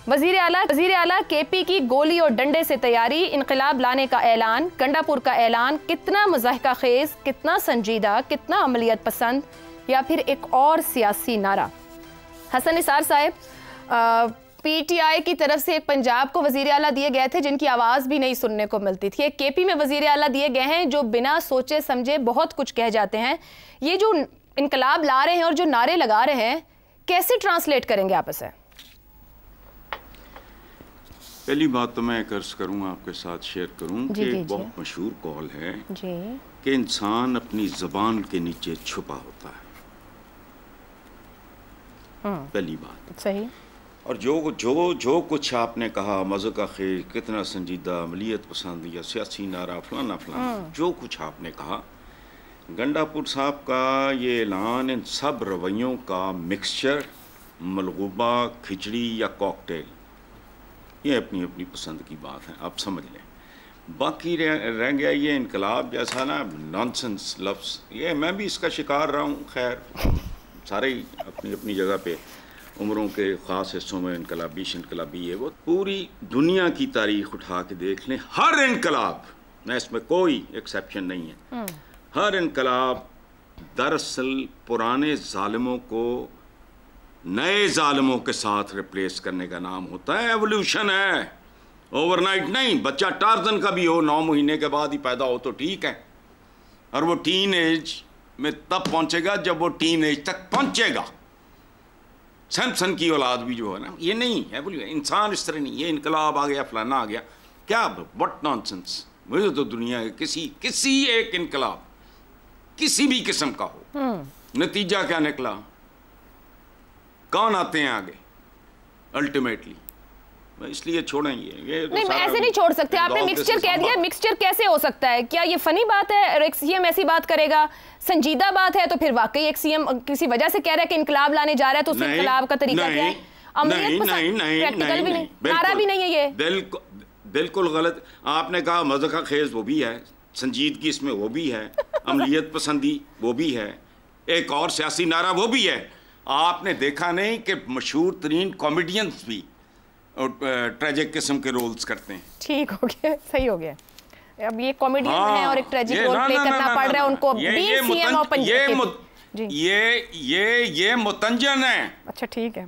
وزیر اعلیٰ کے پی کی گولی اور ڈنڈے سے تیاری، انقلاب لانے کا اعلان، گنڈاپور کا اعلان کتنا مضحکہ خیز، کتنا سنجیدہ، کتنا عملیت پسند، یا پھر ایک اور سیاسی نعرہ؟ حسن نثار صاحب، پی ٹی آئی کی طرف سے ایک پنجاب کو وزیر اعلیٰ دیے گئے تھے جن کی آواز بھی نہیں سننے کو ملتی تھی، ایک کے پی میں وزیر اعلیٰ دیے گئے ہیں جو بنا سوچے سمجھے بہت کچھ کہہ جاتے ہیں. یہ جو انقلاب لا رہے ہیں اور جو نعرے لگا رہے ہیں کیسے ٹرانسلیٹ کریں گے آپس میں؟ پہلی بات تو میں ایک عرض کروں، آپ کے ساتھ شیئر کروں کہ ایک بہت مشہور قول ہے کہ انسان اپنی زبان کے نیچے چھپا ہوتا ہے. پہلی بات صحیح. اور جو کچھ آپ نے کہا، مذہق خیز، کتنا سنجیدہ، عملیت پسند یا سیاسی نعرہ، فلانا فلانا، جو کچھ آپ نے کہا، گنڈاپور صاحب کا یہ اعلان ان سب رویوں کا مکسچر، ملغوبہ، کھچڑی یا کاکٹیل، یہ اپنی اپنی پسند کی بات ہے، آپ سمجھ لیں. باقی رہ گیا یہ انقلاب جیسا نا نانسنس لفظ، یہ میں بھی اس کا شکار رہا ہوں. خیر سارے ہی اپنی اپنی جگہ پہ عمروں کے خاص حصوں میں انقلابی ہے. وہ پوری دنیا کی تاریخ اٹھا کے دیکھ لیں، ہر انقلاب میں اس میں کوئی ایکسیپشن نہیں ہے، ہر انقلاب دراصل پرانے ظالموں کو نئے ظالموں کے ساتھ ریپلیس کرنے کا نام ہوتا ہے. ایولیوشن ہے، اوور نائٹ نہیں. بچہ ٹارزن کا بھی ہو 9 مہینے کے بعد ہی پیدا ہو تو ٹھیک ہے، اور وہ ٹین ایج میں تب پہنچے گا جب وہ ٹین ایج تک پہنچے گا. سیمسن کی اولاد بھی جو ہے نا، یہ نہیں ہے انسان اس طرح نہیں. یہ انقلاب آ گیا، فلانا آ گیا، کیا وٹ نان سینس. مجھے تو دنیا کے کسی ایک انقلاب کسی بھی قسم کا ہو، نتیجہ کیا نکلا، کون آتے ہیں آگے الٹیمیٹلی. اس لیے چھوڑیں یہ نہیں، ایسے نہیں چھوڑ سکتے. آپ نے مکسچر کہہ دیا، مکسچر کیسے ہو سکتا ہے؟ کیا یہ فنی بات ہے؟ ایک سی ایم ایسی بات کرے گا، سنجیدہ بات ہے تو پھر واقعی ایک سی ایم کسی وجہ سے کہہ رہا ہے کہ انقلاب لانے جا رہا ہے تو اس انقلاب کا طریقہ کیا ہے؟ عملیت پسند، پریکٹیکل بھی نہیں، نعرہ بھی نہیں ہے. یہ بالکل غلط. آپ نے کہا مذہق خیز، وہ بھی ہے، سنجیدگی اس میں وہ بھی ہے، عملیت پسندی وہ بھی ہے، ایک اور سیاسی نعرہ وہ بھی ہے. آپ نے دیکھا نہیں کہ مشہور ترین کامیڈینز بھی ٹریجک قسم کے رولز کرتے ہیں. ٹھیک ہو گیا، صحیح ہو گیا. اب یہ کامیڈین ہیں اور ایک ٹریجک رول پلے کرنا پڑ رہا ہے ان کو. یہ متنجن ہے. اچھا ٹھیک ہے،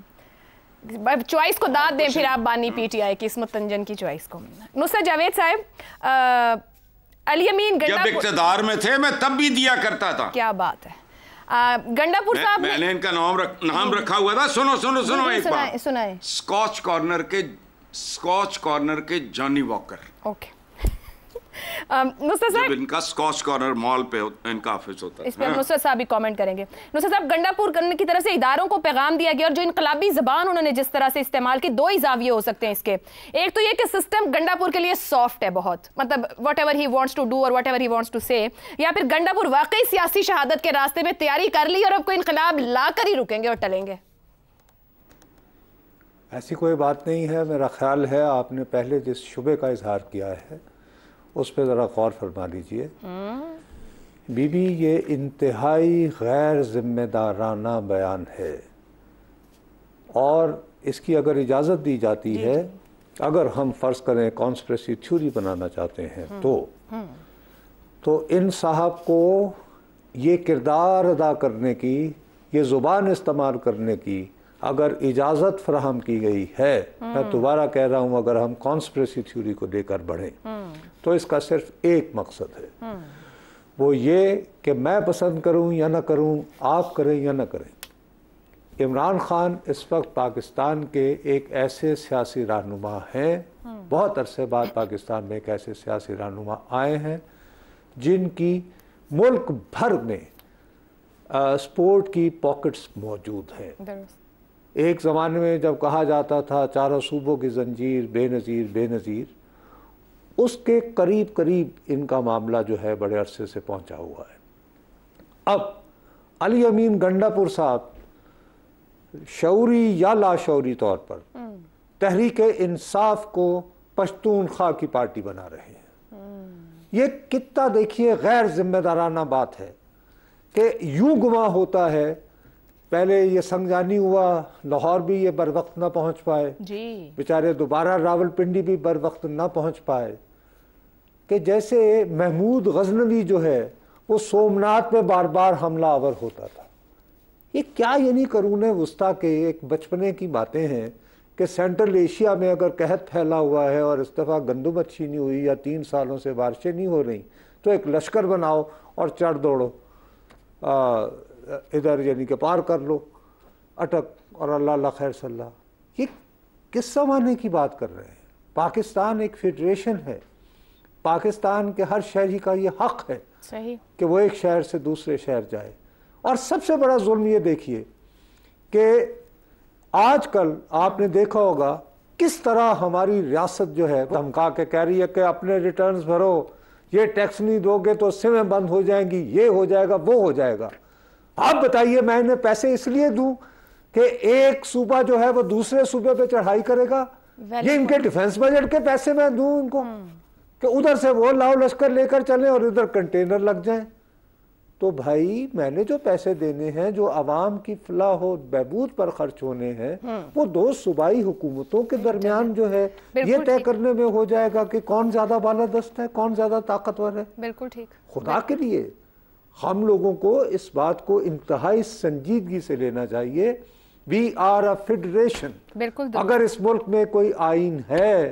چوائس کو داد دیں پھر آپ بانی پی ٹی آئی کی اس متنجن کی چوائس کو. نصرت جاوید صاحب، علی امین جب اقتدار میں تھے میں تب بھی دیا کرتا تھا. کیا بات ہے. گنڈاپور صاحب میں نے ان کا نام رکھا ہوا تھا. سنو ایک بات سنائیں. اسکاچ کارنر کے جانی واکر. اوکے. نصرت صاحب، ان کا اسکاچ کارنر مال پہ ان کا آفس ہوتا ہے. اس پہ نصرت صاحب بھی کامنٹ کریں گے. نصرت صاحب، گنڈاپور کی طرف سے اداروں کو پیغام دیا گیا اور جو انقلابی زبان انہوں نے جس طرح سے استعمال کی، 2 ہی زاویے ہو سکتے ہیں اس کے. ایک تو یہ کہ سسٹم گنڈاپور کے لیے سافٹ ہے بہت، مطلب whatever he wants to do اور whatever he wants to say, یا پھر گنڈاپور واقعی سیاسی شہادت کے راستے میں تیاری کر لی اور اب کوئی انقلاب لا کر ہی رکیں گے اور ٹلیں گے. ایسی کوئی بات نہیں ہے. میرا خیال ہے آپ نے پہلے جس شبے کا اظہار کیا ہے اس پہ ذرا غور فرما لیجئے. بی بی یہ انتہائی غیر ذمہ دارانہ بیان ہے، اور اس کی اگر اجازت دی جاتی ہے، اگر ہم فرض کریں کانسپریسی تھیوری بنانا چاہتے ہیں تو ان صاحب کو یہ کردار ادا کرنے کی، یہ زبان استعمال کرنے کی اگر اجازت فراہم کی گئی ہے، میں دوبارہ کہہ رہا ہوں، اگر ہم کانسپریسی تھیوری کو لے کر بڑھیں تو اس کا صرف ایک مقصد ہے، وہ یہ کہ میں پسند کروں یا نہ کروں، آپ کریں یا نہ کریں. عمران خان اس وقت پاکستان کے ایک ایسے سیاسی رہنما ہیں، بہت عرصے بعد پاکستان میں ایک ایسے سیاسی رہنما آئے ہیں جن کی ملک بھر میں سپورٹ کی پاکٹس موجود ہیں. ایک زمانے میں جب کہا جاتا تھا 4 صوبوں کی زنجیر بے نظیر، اس کے قریب ان کا معاملہ جو ہے بڑے عرصے سے پہنچا ہوا ہے. اب علی امین گنڈاپور صاحب شعوری یا لاشعوری طور پر تحریک انصاف کو پشتونخوا کی پارٹی بنا رہے ہیں. یہ کتنا دیکھیے غیر ذمہ دارانہ بات ہے کہ یوں گمان ہوتا ہے پہلے یہ سنگجانی ہوا، لاہور بھی یہ بر وقت نہ پہنچ پائے جی، بیچارے، دوبارہ راول پنڈی بھی بر وقت نہ پہنچ پائے، کہ جیسے محمود غزنوی جو ہے وہ سومناتھ پہ بار بار حملہ آور ہوتا تھا. یہ کیا یعنی قرون وسطیٰ کے ایک بچپنے کی باتیں ہیں کہ سینٹرل ایشیا میں اگر قحط پھیلا ہوا ہے اور اس دفعہ گندم اچھی نہیں ہوئی یا 3 سالوں سے بارشیں نہیں ہو رہی تو ایک لشکر بناؤ اور چڑھ دوڑو ادھر، یعنی کہ پار کر لو اٹک، اور اللہ اللہ خیر صلی اللہ. یہ کس زمانے کی بات کر رہے ہیں؟ پاکستان ایک فیڈریشن ہے، پاکستان کے ہر شہری کا یہ حق ہے صحیح کہ وہ ایک شہر سے دوسرے شہر جائے. اور سب سے بڑا ظلم یہ دیکھیے کہ آج کل آپ نے دیکھا ہوگا کس طرح ہماری ریاست جو ہے دھمکا کے کہہ رہی ہے کہ اپنے ریٹرنز بھرو، یہ ٹیکس نہیں دو گے تو سمیں بند ہو جائیں گی، یہ ہو جائے گا، وہ ہو جائے گا. آپ بتائیے میں انہیں پیسے اس لیے دوں کہ ایک صوبہ جو ہے وہ دوسرے صوبے پہ چڑھائی کرے گا؟ یہ ان کے ڈیفنس بجٹ کے پیسے میں دوں ان کو کہ ادھر سے وہ لاؤ لشکر لے کر چلیں اور ادھر کنٹینر لگ جائیں؟ تو بھائی میں نے جو پیسے دینے ہیں جو عوام کی فلاح و بہبود پر خرچ ہونے ہیں وہ 2 صوبائی حکومتوں کے درمیان جو ہے یہ طے کرنے میں ہو جائے گا کہ کون زیادہ بالادست ہے، کون زیادہ طاقتور ہے. بالکل ٹھیک. خدا کے لیے ہم لوگوں کو اس بات کو انتہائی سنجیدگی سے لینا چاہیے. We are a federation. بالکل. اگر اس ملک میں کوئی آئین ہے،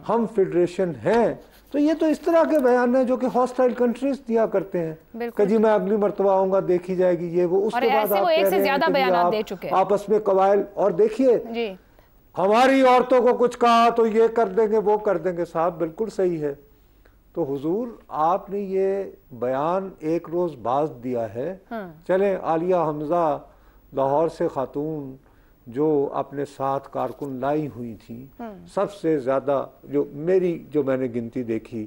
ہم فیڈریشن ہیں، تو یہ تو اس طرح کے بیان ہیں جو کہ ہاسٹائل کنٹریز دیا کرتے ہیں کہ جی میں اگلی مرتبہ آؤں گا، دیکھی جائے گی یہ وہ. اس کے بعد آپ کہہ رہے ہیں کہ آپس میں قبائل. اور دیکھیے ہماری عورتوں کو کچھ کہا تو یہ کر دیں گے، وہ کر دیں گے. صاحب بالکل صحیح ہے. تو حضور آپ نے یہ بیان ایک روز بعد دیا ہے. چلیں عالیہ حمزہ لاہور سے خاتون جو اپنے ساتھ کارکن لائی ہوئی تھیں، سب سے زیادہ جو میں نے گنتی دیکھی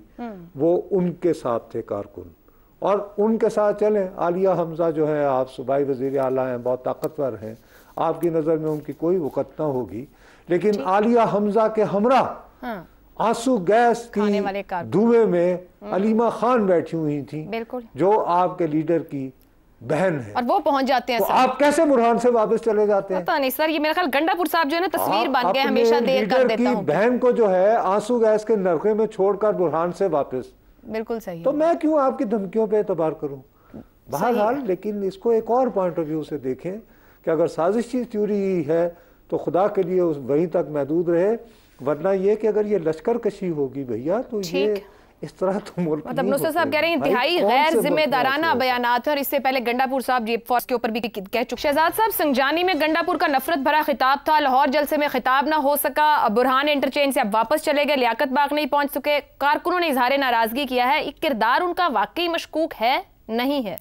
وہ ان کے ساتھ تھے کارکن، اور ان کے ساتھ چلیں. عالیہ حمزہ جو ہے آپ صوبائی وزیر اعلیٰ ہیں، بہت طاقتور ہیں، آپ کی نظر میں ان کی کوئی وقت نہ ہوگی، لیکن عالیہ حمزہ کے ہمراہ آنسو گیس کی دھوئے میں علیمہ خان بیٹھی ہوئی تھیں جو آپ کے لیڈر کی بہن ہے، اور وہ پہنچ جاتے ہیں. تو آپ کیسے برہان سے واپس چلے جاتے ہیں؟ پتہ نہیں سر، یہ میرا خیال گنڈا پور صاحب جو ہے نا تصویر بن گئے، ہمیشہ دیر کر دیتا ہوں. بہن کو جو ہے آنسو گیس کے نرخے میں چھوڑ کر برہان سے واپس. بالکل صحیح. تو میں کیوں آپ کی دھمکیوں پہ اعتبار کروں؟ بہرحال لیکن اس کو ایک اور پوائنٹ آف ویو سے دیکھیں کہ اگر سازشی تھیوری ہے تو خدا کے لیے وہیں تک محدود رہے، ورنہ یہ کہ اگر یہ لشکر کشی ہوگی بھیا تو یہ اس طرح تو ملک مطلب نصرت صاحب کہہ رہے ہیں انتہائی غیر ذمہ دارانہ بیانات ہیں، اور اس سے پہلے گنڈا پور صاحب جی فورس کے اوپر بھی کہہ چکے. شہزاد صاحب سنگجانی میں گنڈا پور کا نفرت بھرا خطاب تھا، لاہور جلسے میں خطاب نہ ہو سکا، برہان انٹرچینج سے اب واپس چلے گئے، لیاقت باغ نہیں پہنچ سکے، کارکنوں نے اظہار ناراضگی کیا ہے. ایک کردار ان کا واقعی مشکوک ہے نہیں ہے؟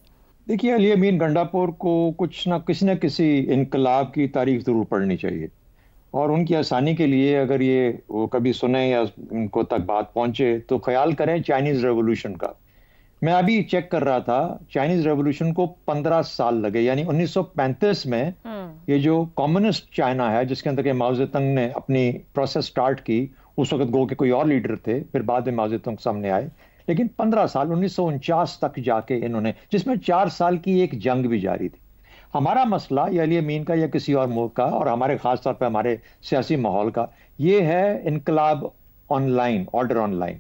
دیکھیے علی امین گنڈا پور کو کچھ نہ کسی انقلاب کی تاریخ ضرور پڑھنی چاہیے، اور ان کی آسانی کے لیے اگر یہ وہ کبھی سنیں یا ان کو تک بات پہنچے تو خیال کریں چائنیز ریولوشن کا. میں ابھی چیک کر رہا تھا، چائنیز ریولوشن کو 15 سال لگے، یعنی 1935 میں یہ جو کمیونسٹ چائنا ہے جس کے اندر کہ ماؤ زیدونگ نے اپنی پروسیس سٹارٹ کی، اس وقت گو کہ کوئی اور لیڈر تھے، پھر بعد میں ماؤ زیدونگ سامنے آئے، لیکن 15 سال 1949 تک جا کے انہوں نے، جس میں 4 سال کی ایک جنگ بھی جاری تھی. ہمارا مسئلہ یا علی امین کا یا کسی اور ملک کا، اور ہمارے خاص طور پہ ہمارے سیاسی ماحول کا، یہ ہے انقلاب on line, order on line.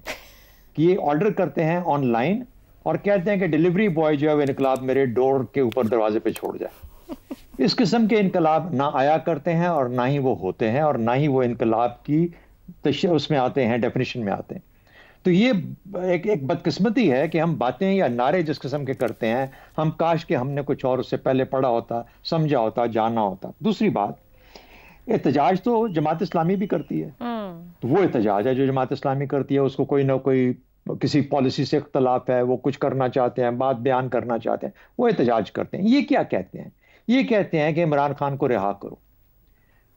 یہ آرڈر کرتے ہیں آن لائن اور کہتے ہیں کہ ڈیلیوری بوائے جو ہے وہ انقلاب میرے ڈور کے اوپر دروازے پہ چھوڑ جائے. اس قسم کے انقلاب نہ آیا کرتے ہیں اور نہ ہی وہ ہوتے ہیں، اور نہ ہی وہ انقلاب کی اس میں آتے ہیں، ڈیفینیشن میں آتے ہیں. تو یہ ایک بدقسمتی ہے کہ ہم باتیں یا نعرے جس قسم کے کرتے ہیں، ہم کاش کہ ہم نے کچھ اور اس سے پہلے پڑھا ہوتا، سمجھا ہوتا، جانا ہوتا. دوسری بات، احتجاج تو جماعت اسلامی بھی کرتی ہے، تو وہ احتجاج ہے جو جماعت اسلامی کرتی ہے، اس کو کوئی نہ کوئی کسی پالیسی سے اختلاف ہے، وہ کچھ کرنا چاہتے ہیں، بات بیان کرنا چاہتے ہیں، وہ احتجاج کرتے ہیں. یہ کیا کہتے ہیں؟ یہ کہتے ہیں کہ عمران خان کو رہا کرو.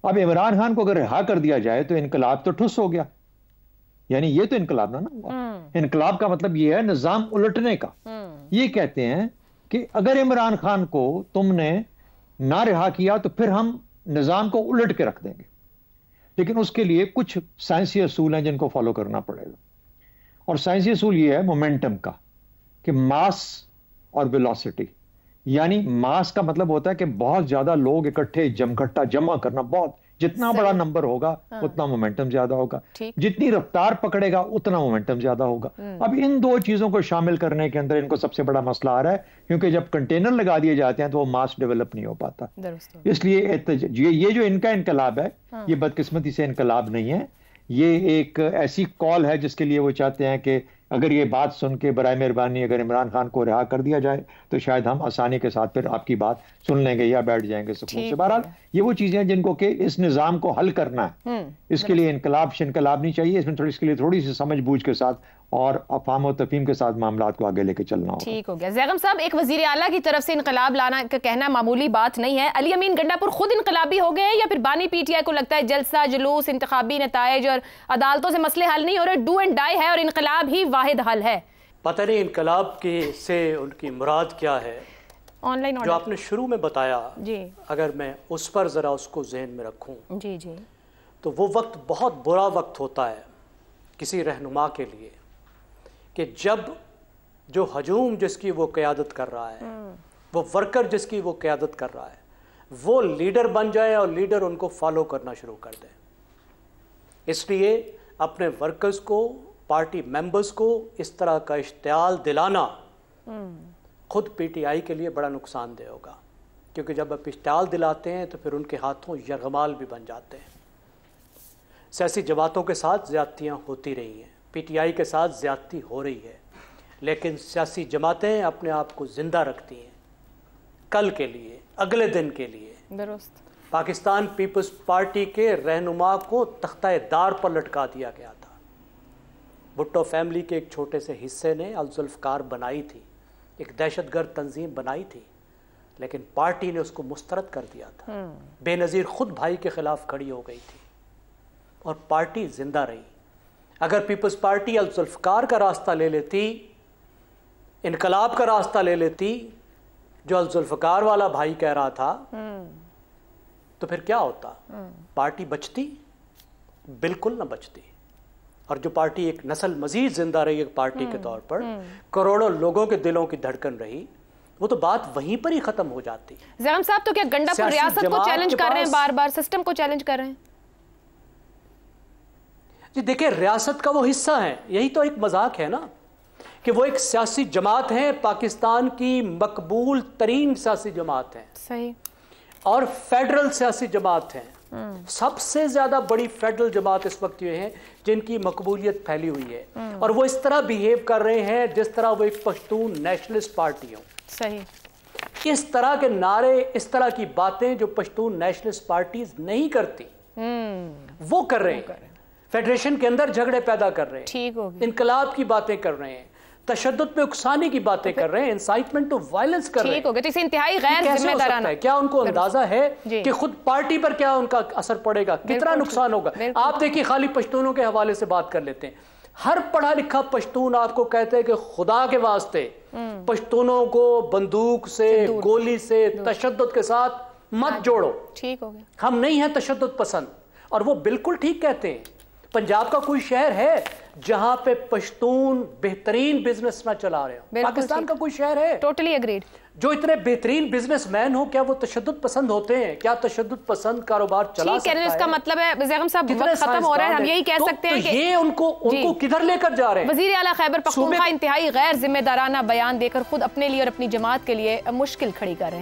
اب عمران خان کو اگر رہا کر دیا جائے تو انقلاب تو ٹھس ہو گیا، یعنی یہ تو انقلاب نہ ہوا. انقلاب کا مطلب یہ ہے نظام الٹنے کا. یہ کہتے ہیں کہ اگر عمران خان کو تم نے نہ رہا کیا تو پھر ہم نظام کو الٹ کے رکھ دیں گے، لیکن اس کے لیے کچھ سائنسی اصول ہیں جن کو فالو کرنا پڑے گا. اور سائنسی اصول یہ ہے مومنٹم کا، کہ ماس اور ویلوسٹی، یعنی ماس کا مطلب ہوتا ہے کہ بہت زیادہ لوگ اکٹھے جمع کرنا، بہت جتنا بڑا نمبر ہوگا اتنا مومنٹم زیادہ ہوگا، جتنی رفتار پکڑے گا اتنا مومنٹم زیادہ ہوگا۔ اب ان دو چیزوں کو شامل کرنے کے اندر ان کو سب سے بڑا مسئلہ آ رہا ہے، کیونکہ جب کنٹینر لگا دیے جاتے ہیں تو وہ ماس ڈیولپ نہیں ہو پاتا۔ اس لیے یہ جو ان کا انقلاب ہے یہ بدقسمتی سے انقلاب نہیں ہے، یہ ایک ایسی کال ہے جس کے لیے وہ چاہتے ہیں کہ اگر یہ بات سن کے برائے مہربانی اگر عمران خان کو رہا کر دیا جائے تو شاید ہم آسانی کے ساتھ پھر آپ کی بات سن لیں گے یا بیٹھ جائیں گے سکون سے۔ بہرحال یہ وہ چیزیں ہیں جن کو کہ اس نظام کو حل کرنا ہے، اس کے لیے انقلاب نہیں چاہیے، اس کے لیے تھوڑی سی سمجھ بوجھ کے ساتھ اور افہام و تفہیم کے ساتھ معاملات کو آگے لے کے چلنا ہوگا۔ ٹھیک ہو گیا۔ زیغم صاحب، ایک وزیر اعلیٰ کی طرف سے انقلاب لانا کا کہنا معمولی بات نہیں ہے۔ علی امین گنڈا پور خود انقلابی ہو گئے ہیں یا پھر بانی پی ٹی آئی کو لگتا ہے جلسہ جلوس انتخابی نتائج اور عدالتوں سے مسئلے حل نہیں ہو رہے، ڈو اینڈ ڈائی ہے اور انقلاب ہی واحد حل ہے؟ پتہ نہیں انقلاب کی سے ان کی مراد کیا ہے۔ آن لائن جو آپ نے شروع میں بتایا، جی اگر میں اس پر ذرا اس کو ذہن میں رکھوں جی تو وہ وقت بہت برا وقت ہوتا ہے کسی رہنما کے لیے کہ جب جو ہجوم جس کی وہ قیادت کر رہا ہے، وہ ورکر جس کی وہ قیادت کر رہا ہے، وہ لیڈر بن جائے اور لیڈر ان کو فالو کرنا شروع کر دے۔ اس لیے اپنے ورکرز کو، پارٹی ممبرز کو اس طرح کا اشتعال دلانا خود پی ٹی آئی کے لیے بڑا نقصان دہ ہوگا، کیونکہ جب آپ اشتعال دلاتے ہیں تو پھر ان کے ہاتھوں یرغمال بھی بن جاتے ہیں۔ سیاسی جماعتوں کے ساتھ زیادتیاں ہوتی رہی ہیں، پی ٹی آئی کے ساتھ زیادتی ہو رہی ہے، لیکن سیاسی جماعتیں اپنے آپ کو زندہ رکھتی ہیں کل کے لیے، اگلے دن کے لیے۔ درست۔ پاکستان پیپلز پارٹی کے رہنما کو تختہ دار پر لٹکا دیا گیا تھا۔ بھٹو فیملی کے ایک چھوٹے سے حصے نے الذوالفقار بنائی تھی، ایک دہشت گرد تنظیم بنائی تھی، لیکن پارٹی نے اس کو مسترد کر دیا تھا۔ بے نظیر خود بھائی کے خلاف کھڑی ہو گئی تھی اور پارٹی زندہ رہی۔ اگر پیپلز پارٹی الذوالفقار کا راستہ لے لیتی، انقلاب کا راستہ لے لیتی جو الذوالفقار والا بھائی کہہ رہا تھا، تو پھر کیا ہوتا؟ پارٹی بچتی؟ بالکل نہ بچتی۔ اور جو پارٹی ایک نسل مزید زندہ رہی ایک پارٹی کے طور پر، کروڑوں لوگوں کے دلوں کی دھڑکن رہی، وہ تو بات وہیں پر ہی ختم ہو جاتی۔ زیغم صاحب، تو کیا گنڈا پور ریاست کو چیلنج کر رہے ہیں، بار بار سسٹم کو چیلنج کر رہے ہیں؟ جی دیکھیں، ریاست کا وہ حصہ ہے، یہی تو ایک مذاق ہے نا کہ وہ ایک سیاسی جماعت ہے، پاکستان کی مقبول ترین سیاسی جماعت ہے، صحیح، اور فیڈرل سیاسی جماعت ہے۔ سب سے زیادہ بڑی فیڈرل جماعت اس وقت یہ ہے جن کی مقبولیت پھیلی ہوئی ہے، اور وہ اس طرح بیہیو کر رہے ہیں جس طرح وہ ایک پشتون نیشنلسٹ پارٹی ہو۔ صحیح، اس طرح کے نعرے، اس طرح کی باتیں جو پشتون نیشنلسٹ پارٹیز نہیں کرتی وہ کر رہے ہیں، فیڈریشن کے اندر جھگڑے پیدا کر رہے ہیں، انقلاب کی باتیں کر رہے ہیں، تشدد پہ اکسانے کی باتیں کر رہے ہیں، انسائٹمنٹ ٹو وائلنس کر رہے ہیں۔ ٹھیک ہو گیا، تو اسے انتہائی غیر ذمہ دارانہ، کیا ان کو اندازہ ہے کہ خود پارٹی پر کیا ان کا اثر پڑے گا، کتنا نقصان ہوگا؟ آپ دیکھیے، خالی پشتونوں کے حوالے سے بات کر لیتے ہیں۔ ہر پڑھا لکھا پشتون آپ کو کہتے ہیں کہ خدا کے واسطے پشتونوں کو بندوق سے، گولی سے، تشدد کے ساتھ مت جوڑو، ٹھیک ہو گیا، ہم نہیں ہیں تشدد پسند۔ اور وہ بالکل ٹھیک کہتے ہیں۔ پنجاب کا کوئی شہر ہے جہاں پہ پشتون بہترین بزنس نہ چلا رہے ہو؟ پاکستان کا کوئی شہر ہے؟ Totally agreed. جو اتنے بہترین بزنس مین ہو، کیا وہ تشدد پسند ہوتے ہیں؟ کیا تشدد پسند کاروبار چلا سکتا ہے؟ اس کا مطلب ہے زیغم صاحب وقت ختم ہو رہا ہے، ہم یہی کہہ سکتے ہیں کہ یہ ان کو کدھر لے کر جا رہے ہیں؟ وزیر اعلیٰ خیبر پختونخوا انتہائی غیر ذمہ دارانہ بیان دے کر خود اپنے لیے اور اپنی جماعت کے لیے مشکل کھڑی کر رہے ہیں۔